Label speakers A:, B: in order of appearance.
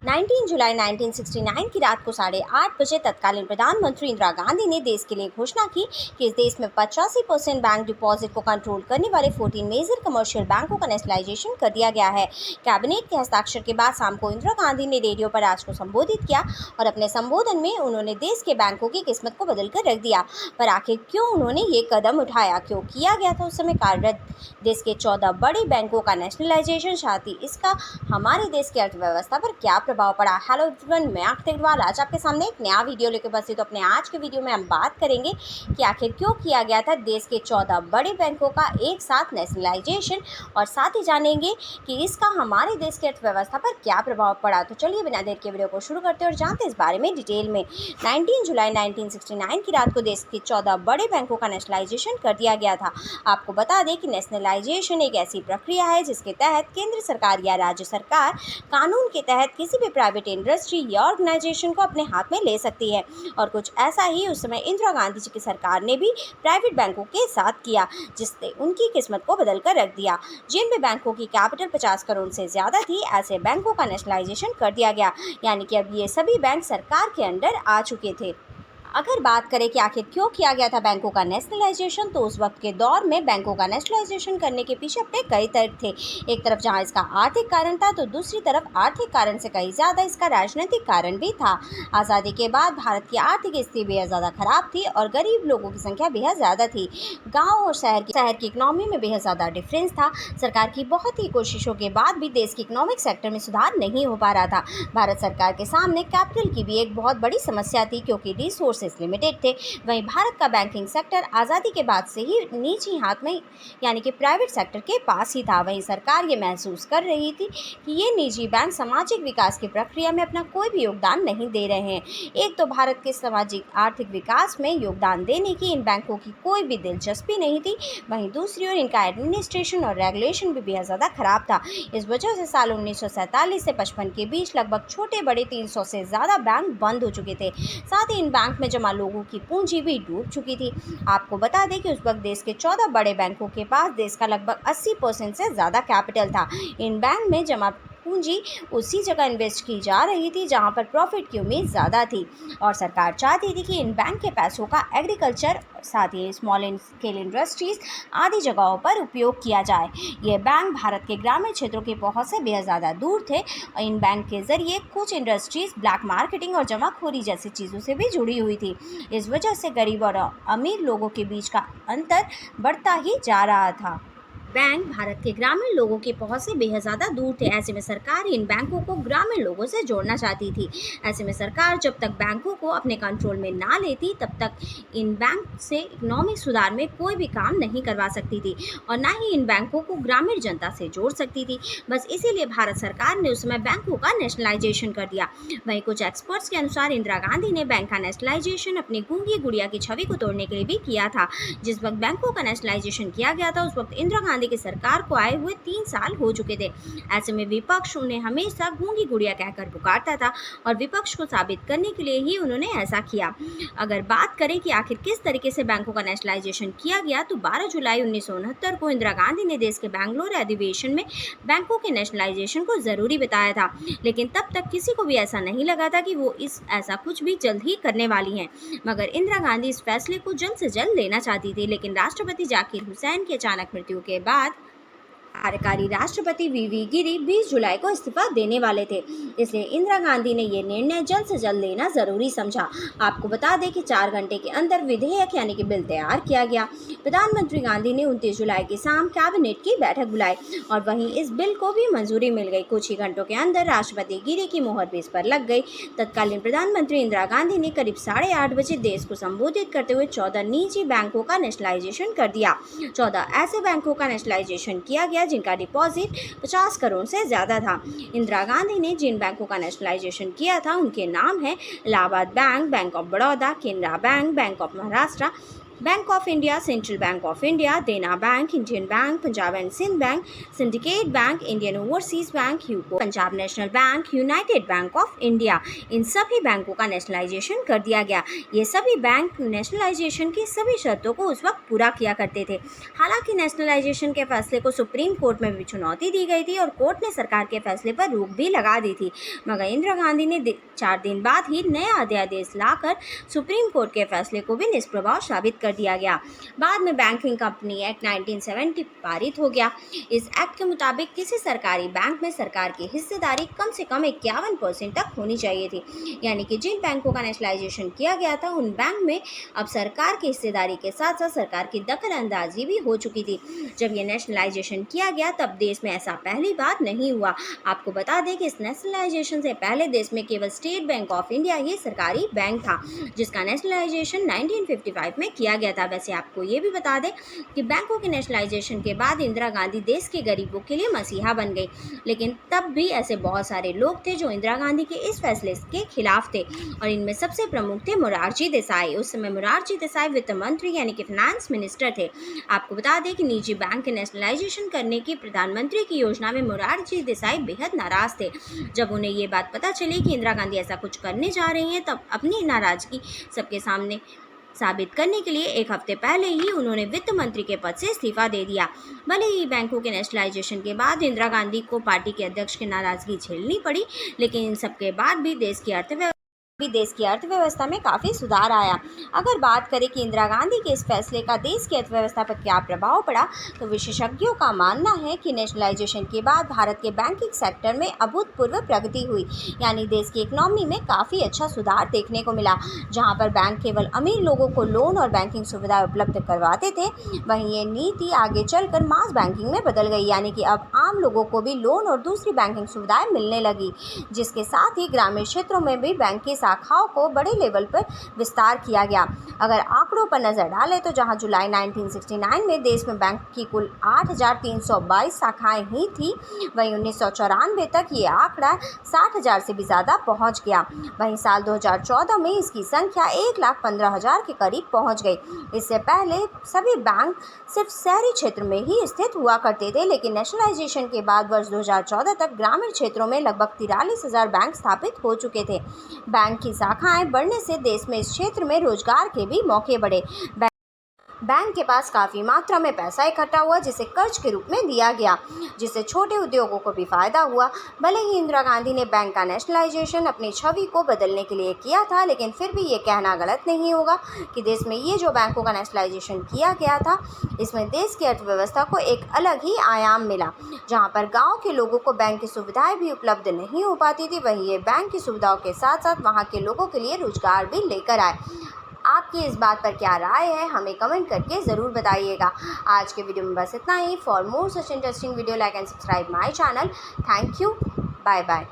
A: 19 जुलाई 1969 की रात को 8:30 बजे तत्कालीन प्रधानमंत्री इंदिरा गांधी ने देश के लिए घोषणा की कि इस देश में 85% बैंक डिपॉजिट को कंट्रोल करने वाले 14 मेजर कमर्शियल बैंकों का नेशनलाइजेशन कर दिया गया है। कैबिनेट के हस्ताक्षर के बाद शाम को इंदिरा गांधी ने रेडियो पर राष्ट्र को संबोधित किया और अपने संबोधन में उन्होंने देश के बैंकों की किस्मत को बदल कर रख दिया। पर आखिर क्यों उन्होंने ये कदम उठाया, क्यों किया गया था उस समय कार्यरत देश के 14 बड़े बैंकों का नेशनलाइजेशन, साथ ही इसका हमारे देश की अर्थव्यवस्था पर क्या प्रभाव पड़ा। हेलो एवरीवन, मैं अख्तर इकबाल आज आपके सामने एक नया वीडियो लेकर उपस्थित। तो अपने आज के वीडियो में हम बात करेंगे कि आखिर क्यों किया गया था देश के 14 बड़े बैंकों का एक साथ नेशनलाइजेशन, और साथ ही जानेंगे कि इसका हमारे देश की अर्थव्यवस्था पर क्या प्रभाव पड़ा। तो चलिए बिना देर के वीडियो को शुरू करते हैं और जानते हैं इस बारे में डिटेल में। 19 जुलाई 1969 की रात को देश के 14 बड़े बैंकों का नेशनलाइजेशन कर दिया गया था। आपको बता दें कि नेशनलाइजेशन एक ऐसी प्रक्रिया है जिसके तहत केंद्र सरकार या राज्य सरकार कानून के तहत किसी भी प्राइवेट इंडस्ट्री या ऑर्गेनाइजेशन को अपने हाथ में ले सकती है। और कुछ ऐसा ही उस समय इंदिरा गांधी जी की सरकार ने भी प्राइवेट बैंकों के साथ किया, जिससे उनकी किस्मत को बदल कर रख दिया। जिन भी बैंकों की कैपिटल 50 करोड़ से ज़्यादा थी, ऐसे बैंकों का नेशनलाइजेशन कर दिया गया, यानी कि अब ये सभी बैंक सरकार के अंडर आ चुके थे। अगर बात करें कि आखिर क्यों किया गया था बैंकों का नेशनलाइजेशन, तो उस वक्त के दौर में बैंकों का नेशनलाइजेशन करने के पीछे अपने कई तर्क थे। एक तरफ जहां इसका आर्थिक कारण था, तो दूसरी तरफ आर्थिक कारण से कहीं ज़्यादा इसका राजनीतिक कारण भी था। आज़ादी के बाद भारत की आर्थिक स्थिति बेहद ज़्यादा खराब थी और गरीब लोगों की संख्या बेहद ज़्यादा थी। गाँव और शहर की इकनॉमी में बेहद ज़्यादा डिफरेंस था। सरकार की बहुत ही कोशिशों के बाद भी देश के इकोनॉमिक सेक्टर में सुधार नहीं हो पा रहा था। भारत सरकार के सामने कैपिटल की भी एक बहुत बड़ी समस्या थी, क्योंकि रिसोर्स लिमिटेड थे। वहीं भारत का बैंकिंग सेक्टर आज़ादी के बाद से ही निजी हाथ में, यानी कि प्राइवेट सेक्टर के पास ही था। वहीं सरकार ये महसूस कर रही थी कि ये निजी बैंक सामाजिक विकास की प्रक्रिया में अपना कोई भी योगदान नहीं दे रहे हैं। एक तो भारत के सामाजिक आर्थिक विकास में योगदान देने की इन बैंकों की कोई भी दिलचस्पी नहीं थी, वहीं दूसरी ओर इनका एडमिनिस्ट्रेशन और रेगुलेशन भी बेहद ज़्यादा खराब था। इस वजह से साल 1947 से 55 के बीच लगभग छोटे बड़े 300 से ज़्यादा बैंक बंद हो चुके थे। साथ ही इन बैंक में जमा लोगों की पूंजी भी डूब चुकी थी। आपको बता दें कि उस वक्त देश के 14 बड़े बैंकों के पास देश का लगभग 80% से ज़्यादा कैपिटल था। इन बैंक में जमा पूंजी उसी जगह इन्वेस्ट की जा रही थी जहां पर प्रॉफिट की उम्मीद ज़्यादा थी, और सरकार चाहती थी कि इन बैंक के पैसों का एग्रीकल्चर, साथ ही स्मॉल स्केल इंडस्ट्रीज आदि जगहों पर उपयोग किया जाए। ये बैंक भारत के ग्रामीण क्षेत्रों की पहुंच से बेहद ज़्यादा दूर थे। इन बैंक के जरिए कुछ इंडस्ट्रीज ब्लैक मार्केटिंग और जमाखोरी जैसी चीज़ों से भी जुड़ी हुई थी। इस वजह से गरीब और अमीर लोगों के बीच का अंतर बढ़ता ही जा रहा था। बैंक भारत के ग्रामीण लोगों की पहुंच से बेहद ज़्यादा दूर थे। ऐसे में सरकार इन बैंकों को ग्रामीण लोगों से जोड़ना चाहती थी। ऐसे में सरकार जब तक बैंकों को अपने कंट्रोल में ना लेती, तब तक इन बैंक से इकोनॉमिक सुधार में कोई भी काम नहीं करवा सकती थी और ना ही इन बैंकों को ग्रामीण जनता से जोड़ सकती थी। बस इसीलिए भारत सरकार ने उस समय बैंकों का नेशनलाइजेशन कर दिया। वहीं कुछ एक्सपर्ट्स के अनुसार इंदिरा गांधी ने बैंक का नेशनलाइजेशन अपनी गूंगी गुड़िया की छवि को तोड़ने के लिए भी किया था। जिस वक्त बैंकों का नेशनलाइजेशन किया गया था, उस वक्त इंदिरा गांधी की सरकार को आए हुए 3 साल हो चुके थे। ऐसे में विपक्ष उन्हें हमेशा गूंगी गुड़िया कहकर पुकारता था और विपक्ष को साबित करने के लिए ही उन्होंने ऐसा किया। अगर बात करें कि आखिर किस तरीके से बैंकों का नेशनलाइजेशन किया गया, तो 12 जुलाई 1969 को इंदिरा गांधी ने देश के बेंगलुरु अधिवेशन में बैंकों के नेशनलाइजेशन को जरूरी बताया था। लेकिन तब तक किसी को भी ऐसा नहीं लगा था कि वो ऐसा कुछ भी जल्द ही करने वाली हैं। मगर इंदिरा गांधी इस फैसले को जल्द से जल्द लेना चाहती थी, लेकिन राष्ट्रपति जाकिर हुसैन की अचानक मृत्यु के बाद कार्यकारी राष्ट्रपति वीवी गिरी 20 जुलाई को इस्तीफा देने वाले थे। इसलिए इंदिरा गांधी ने यह निर्णय जल्द से जल्द लेना जरूरी समझा। आपको बता दें कि 4 घंटे के अंदर विधेयक यानी कि बिल तैयार किया गया। प्रधानमंत्री गांधी ने 29 जुलाई की शाम कैबिनेट की बैठक बुलाई और वहीं इस बिल को भी मंजूरी मिल गई। कुछ ही घंटों के अंदर राष्ट्रपति गिरी की मोहर भी इस पर लग गई। तत्कालीन प्रधानमंत्री इंदिरा गांधी ने करीब 8:30 बजे देश को संबोधित करते हुए 14 निजी बैंकों का नेशनलाइजेशन कर दिया। 14 ऐसे बैंकों का नेशनलाइजेशन किया गया जिनका डिपॉजिट 50 करोड़ से ज़्यादा था। इंदिरा गांधी ने जिन बैंकों का नेशनलाइजेशन किया था उनके नाम हैं Allahabad bank, bank of Baroda, Canara bank, bank of Maharashtra, bank of India, central bank of India, Dena bank, Indian bank, Punjab and Sind bank, syndicate bank, Indian overseas bank, UCO, Punjab national bank, united bank of India, इन सभी बैंकों का nationalisation कर दिया गया। ये सभी bank nationalisation की सभी शर्तों को उस वक्त पूरा किया करते थे। हालांकि नेशनलाइजेशन के फैसले को सुप्रीम कोर्ट में भी चुनौती दी गई थी और कोर्ट ने सरकार के फैसले पर रोक भी लगा दी थी, मगर इंदिरा गांधी ने 4 दिन बाद ही नया अध्यादेश लाकर सुप्रीम कोर्ट के फैसले को भी निष्प्रभाव साबित कर दिया गया। बाद में बैंकिंग कंपनी एक्ट 1970 पारित हो गया। इस एक्ट के मुताबिक किसी सरकारी बैंक में सरकार की हिस्सेदारी कम से कम 51% तक होनी चाहिए थी, यानी कि जिन बैंकों का नेशनलाइजेशन किया गया था उन बैंक में अब सरकार की हिस्सेदारी के साथ साथ सरकार की दखल अंदाजी भी हो चुकी थी। जब ये नेशनलाइजेशन किया गया तब देश में ऐसा पहली बार नहीं हुआ। आपको बता दें कि इस नेशनलाइजेशन से पहले देश में केवल स्टेट बैंक ऑफ इंडिया ही सरकारी बैंक था, जिसका नेशनलाइजेशन 1955 में किया गया था। वैसे आपको ये भी बता दें कि बैंकों के नेशनलाइजेशन के बाद इंदिरा गांधी देश के गरीबों के लिए मसीहा बन गई, लेकिन तब भी ऐसे बहुत सारे लोग थे जो इंदिरा गांधी के इस फैसले के खिलाफ थे और इनमें सबसे प्रमुख थे मोरारजी देसाई। उस समय मोरारजी देसाई वित्त मंत्री यानी कि फाइनेंस मिनिस्टर थे। आपको बता दें कि निजी बैंक के नेशनलाइजेशन करने की प्रधानमंत्री की योजना में मोरारजी देसाई बेहद नाराज थे। जब उन्हें ये बात पता चली कि इंदिरा गांधी ऐसा कुछ करने जा रही हैं, तब अपनी नाराजगी सबके सामने साबित करने के लिए एक हफ्ते पहले ही उन्होंने वित्त मंत्री के पद से इस्तीफा दे दिया। भले ही बैंकों के नेशनलाइजेशन के बाद इंदिरा गांधी को पार्टी के अध्यक्ष की नाराजगी झेलनी पड़ी, लेकिन इन सब के बाद भी देश की अर्थव्यवस्था में काफ़ी सुधार आया। अगर बात करें कि इंदिरा गांधी के इस फैसले का देश की अर्थव्यवस्था पर क्या प्रभाव पड़ा, तो विशेषज्ञों का मानना है कि नेशनलाइजेशन के बाद भारत के बैंकिंग सेक्टर में अभूतपूर्व प्रगति हुई, यानी देश की इकोनॉमी में काफ़ी अच्छा सुधार देखने को मिला। जहां पर बैंक केवल अमीर लोगों को लोन और बैंकिंग सुविधाएं उपलब्ध करवाते थे, वहीं ये नीति आगे चलकर मास बैंकिंग में बदल गई, यानी कि अब आम लोगों को भी लोन और दूसरी बैंकिंग सुविधाएं मिलने लगी, जिसके साथ ही ग्रामीण क्षेत्रों में भी बैंक की शाखाओं को बड़े लेवल पर विस्तार किया गया। अगर आंकड़ों पर नजर डालें तो जहां जुलाई 1969 में देश में बैंक की कुल 8,322 शाखाएं ही थी, वहीं 1994 तक ये आंकड़ा 60,000 से भी ज़्यादा पहुंच गया। वहीं साल 2014 में इसकी संख्या 1,15,000 के करीब पहुंच गई। इससे पहले सभी बैंक सिर्फ शहरी क्षेत्र में ही स्थित हुआ करते थे, लेकिन नेशनलाइजेशन के बाद वर्ष 2014 तक ग्रामीण क्षेत्रों में लगभग 43,000 बैंक स्थापित हो चुके थे। बैंक की शाखाएं बढ़ने से देश में इस क्षेत्र में रोजगार के भी मौके बढ़े। बैंक के पास काफ़ी मात्रा में पैसा इकट्ठा हुआ, जिसे कर्ज के रूप में दिया गया, जिससे छोटे उद्योगों को भी फ़ायदा हुआ। भले ही इंदिरा गांधी ने बैंक का नेशनलाइजेशन अपनी छवि को बदलने के लिए किया था, लेकिन फिर भी ये कहना गलत नहीं होगा कि देश में ये जो बैंकों का नेशनलाइजेशन किया गया था, इसमें देश की अर्थव्यवस्था को एक अलग ही आयाम मिला। जहाँ पर गाँव के लोगों को बैंक की सुविधाएँ भी उपलब्ध नहीं हो पाती थी, वहीं ये बैंक की सुविधाओं के साथ साथ वहाँ के लोगों के लिए रोजगार भी लेकर आए। आपकी इस बात पर क्या राय है, हमें कमेंट करके ज़रूर बताइएगा। आज के वीडियो में बस इतना ही। For more such interesting video, like and subscribe my channel. Thank you. Bye bye.